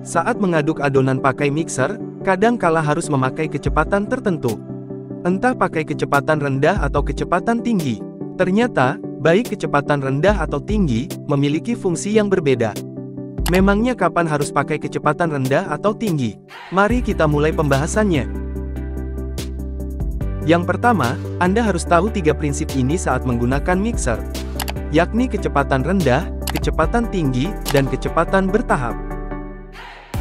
Saat mengaduk adonan pakai mixer, kadang kala harus memakai kecepatan tertentu. Entah pakai kecepatan rendah atau kecepatan tinggi. Ternyata, baik kecepatan rendah atau tinggi, memiliki fungsi yang berbeda. Memangnya kapan harus pakai kecepatan rendah atau tinggi? Mari kita mulai pembahasannya. Yang pertama, Anda harus tahu 3 prinsip ini saat menggunakan mixer, yakni kecepatan rendah, kecepatan tinggi, dan kecepatan bertahap.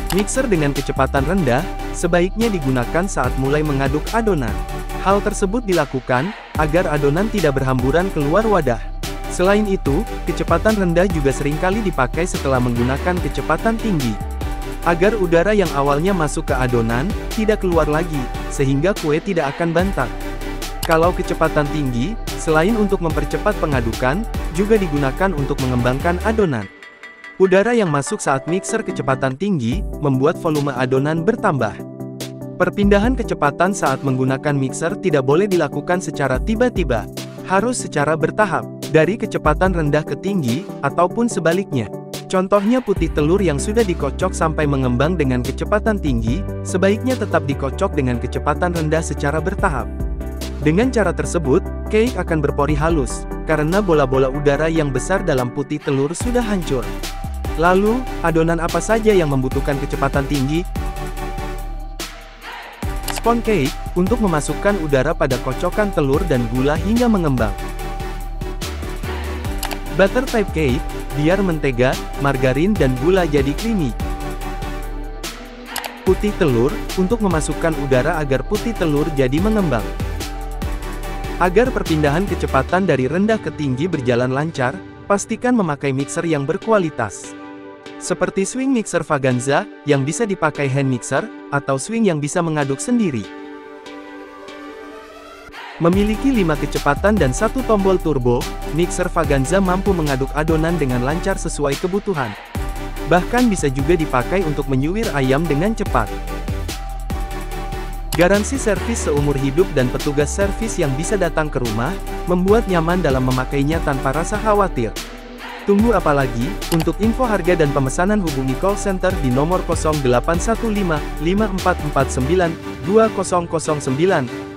Mixer dengan kecepatan rendah, sebaiknya digunakan saat mulai mengaduk adonan. Hal tersebut dilakukan, agar adonan tidak berhamburan keluar wadah. Selain itu, kecepatan rendah juga seringkali dipakai setelah menggunakan kecepatan tinggi. Agar udara yang awalnya masuk ke adonan, tidak keluar lagi, sehingga kue tidak akan bantak. Kalau kecepatan tinggi, selain untuk mempercepat pengadukan, juga digunakan untuk mengembangkan adonan. Udara yang masuk saat mixer kecepatan tinggi, membuat volume adonan bertambah. Perpindahan kecepatan saat menggunakan mixer tidak boleh dilakukan secara tiba-tiba. Harus secara bertahap, dari kecepatan rendah ke tinggi, ataupun sebaliknya. Contohnya putih telur yang sudah dikocok sampai mengembang dengan kecepatan tinggi, sebaiknya tetap dikocok dengan kecepatan rendah secara bertahap. Dengan cara tersebut, cake akan berpori halus, karena bola-bola udara yang besar dalam putih telur sudah hancur. Lalu, adonan apa saja yang membutuhkan kecepatan tinggi? Sponge cake, untuk memasukkan udara pada kocokan telur dan gula hingga mengembang. Butter type cake, biar mentega, margarin dan gula jadi creamy. Putih telur, untuk memasukkan udara agar putih telur jadi mengembang. Agar perpindahan kecepatan dari rendah ke tinggi berjalan lancar, pastikan memakai mixer yang berkualitas. Seperti swing mixer Vaganza, yang bisa dipakai hand mixer, atau swing yang bisa mengaduk sendiri. Memiliki 5 kecepatan dan 1 tombol turbo, mixer Vaganza mampu mengaduk adonan dengan lancar sesuai kebutuhan. Bahkan bisa juga dipakai untuk menyuwir ayam dengan cepat. Garansi servis seumur hidup dan petugas servis yang bisa datang ke rumah, membuat nyaman dalam memakainya tanpa rasa khawatir. Tunggu apa lagi? Untuk info harga dan pemesanan hubungi call center di nomor 0815 5449 2009.